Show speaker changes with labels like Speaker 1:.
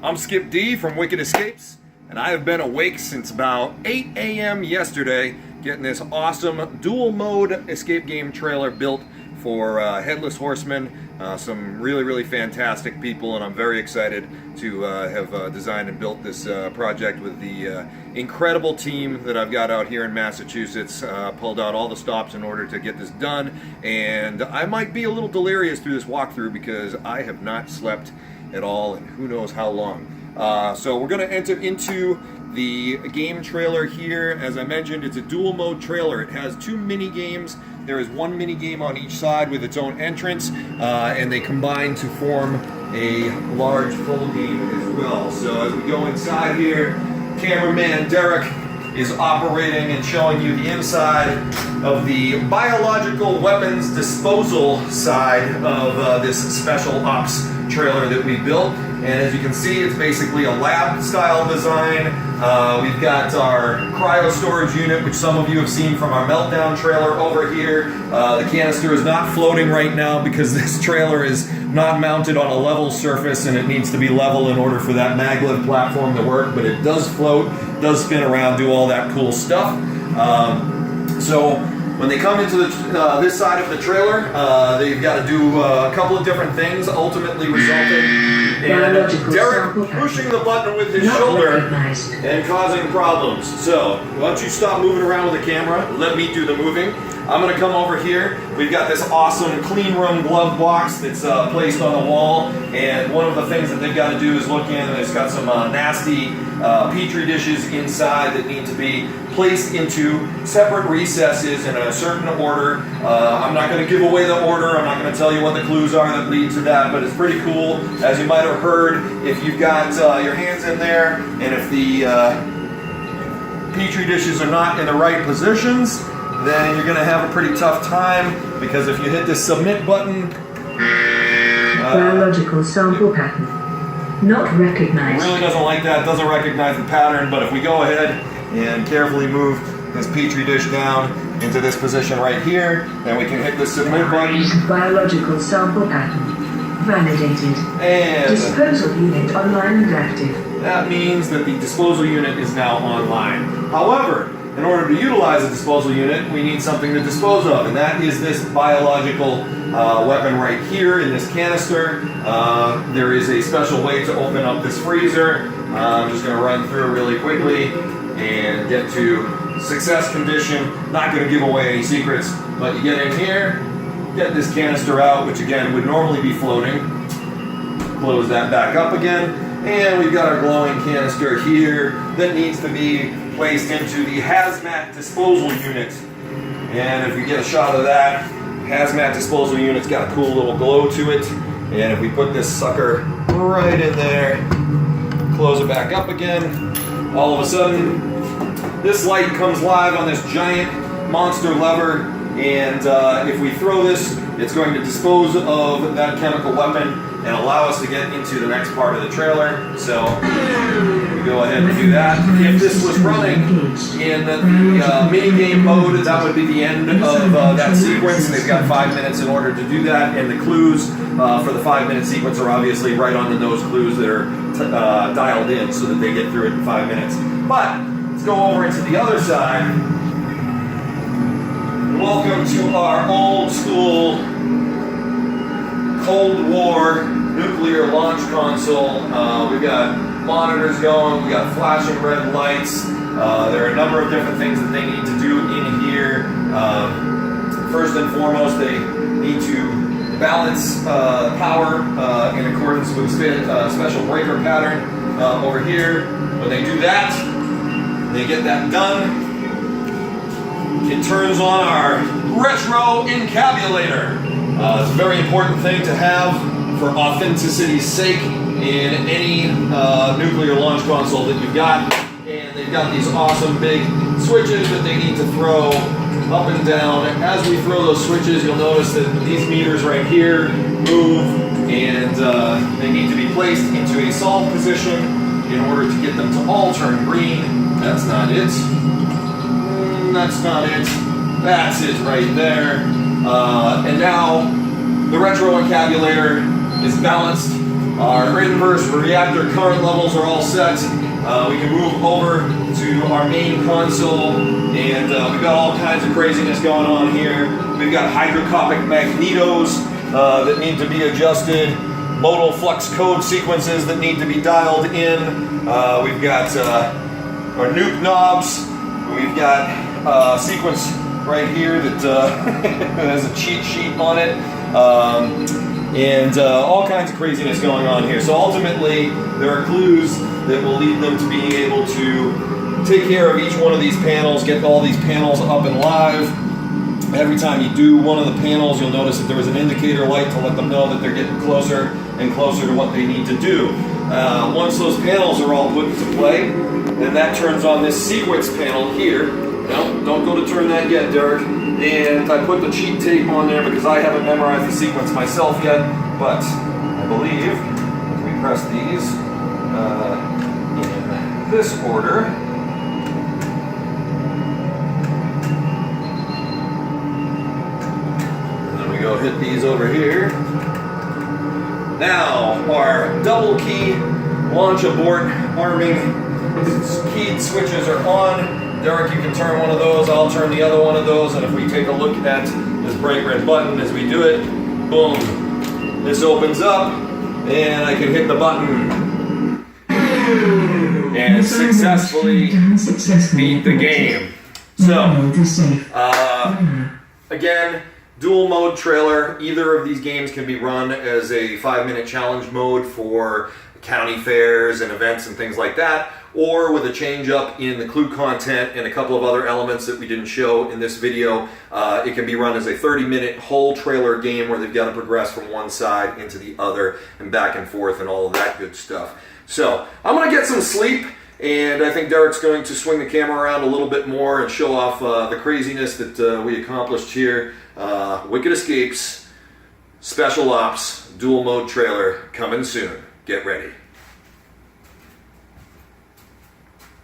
Speaker 1: I'm Skip D from Wicked Escapes, and I have been awake since about 8 a.m. yesterday, getting this awesome dual mode escape game trailer built for Headless Horseman. Some really fantastic people, and I'm very excited to have designed and built this project with the incredible team that I've got out here in Massachusetts. Pulled out all the stops in order to get this done, and I might be a little delirious through this walkthrough because I have not slept at all and who knows how long. So we're going to enter into the game trailer here. As I mentioned, it's a dual mode trailer. It has 2 mini games. There is 1 mini game on each side with its own entrance, and they combine to form a large full game as well. So as we go inside here, cameraman Derek is operating and showing you the inside of the biological weapons disposal side of this Spec Ops trailer that we built. And as you can see, it's basically a lab style design. We've got our cryo storage unit, which some of you have seen from our meltdown trailer over here. The canister is not floating right now because this trailer is not mounted on a level surface and it needs to be level in order for that maglev platform to work, but it does float, does spin around, do all that cool stuff. So when they come into this side of the trailer, they've got to do a couple of different things, ultimately resulting in Derek pushing the button with his shoulder and causing problems. So why don't you stop moving around with the camera, let me do the moving. I'm going to come over here. We've got this awesome clean room glove box that's placed on the wall, and one of the things that they've got to do is look in, and it's got some nasty petri dishes inside that need to be placed into separate recesses in a certain order. I'm not going to give away the order. I'm not going to tell you what the clues are that lead to that, but it's pretty cool. As you might have heard, if you've got your hands in there, and if the petri dishes are not in the right positions, then you're going to have a pretty tough time, because if you hit this submit button,
Speaker 2: biological sample pattern not recognized.
Speaker 1: It really doesn't like that, doesn't recognize the pattern. But if we go ahead and carefully move this petri dish down into this position right here, then we can hit the submit button.
Speaker 2: Biological sample pattern validated.
Speaker 1: And
Speaker 2: disposal unit online and active.
Speaker 1: That means that the disposal unit is now online. However, in order to utilize a disposal unit, we need something to dispose of, and that is this biological weapon right here in this canister. There is a special way to open up this freezer. I'm just going to run through really quickly and get to success condition. Not going to give away any secrets, but you get in here, get this canister out, which again would normally be floating. Close that back up again, and we've got our glowing canister here that needs to be placed into the hazmat disposal unit. And if you get a shot of that, hazmat disposal unit's got a cool little glow to it. And if we put this sucker right in there, close it back up again, all of a sudden this light comes live on this giant monster lever, and if we throw this, it's going to dispose of that chemical weapon and allow us to get into the next part of the trailer. So we go ahead and do that. If this was running in the mini game mode, that would be the end of that sequence. They've got 5 minutes in order to do that, and the clues for the 5-minute sequence are obviously right on the nose clues that are dialed in so that they get through it in 5 minutes. But let's go over into the other side. Welcome to our old school Cold War nuclear launch console. We've got monitors going, we got flashing red lights. There are a number of different things that they need to do in here. First and foremost, they need to balance power in accordance with special breaker pattern over here. When they do that, they get that done. It turns on our retro encabulator. It's a very important thing to have for authenticity's sake in any nuclear launch console that you've got. And they've got these awesome big switches that they need to throw up and down. As we throw those switches, you'll notice that these meters right here move, and they need to be placed into a solve position in order to get them to all turn green. That's not it. That's not it. That's it right there. And now the retro encabulator is balanced Our inverse reactor current levels are all set. We can move over to our main console, and we've got all kinds of craziness going on here. We've got hydrocoptic magnetos that need to be adjusted, modal flux code sequences that need to be dialed in. We've got our nuke knobs. We've got a sequence right here that has a cheat sheet on it. And all kinds of craziness going on here. So ultimately, there are clues that will lead them to being able to take care of each one of these panels, get all these panels up and live. Every time you do one of the panels, you'll notice that there is an indicator light to let them know that they're getting closer and closer to what they need to do. Once those panels are all put into play, then that turns on this sequence panel here. No, don't go to turn that yet, Derek. And I put the cheat tape on there because I haven't memorized the sequence myself yet, but I believe if we press these in this order, and then we go hit these over here. Now our double key launch abort arming keyed switches are on. Derek, you can turn one of those, I'll turn the other one of those, and if we take a look at this bright red button as we do it, boom, this opens up, and I can hit the button, and successfully beat the game. So, again, dual mode trailer. Either of these games can be run as a 5-minute challenge mode for county fairs and events and things like that, or with a change up in the clue content and a couple of other elements that we didn't show in this video. It can be run as a 30-minute whole trailer game where they've got to progress from one side into the other and back and forth and all of that good stuff. So I'm going to get some sleep, and I think Derek's going to swing the camera around a little bit more and show off the craziness that we accomplished here. Wicked Escapes, Special Ops, dual mode trailer coming soon. Get ready.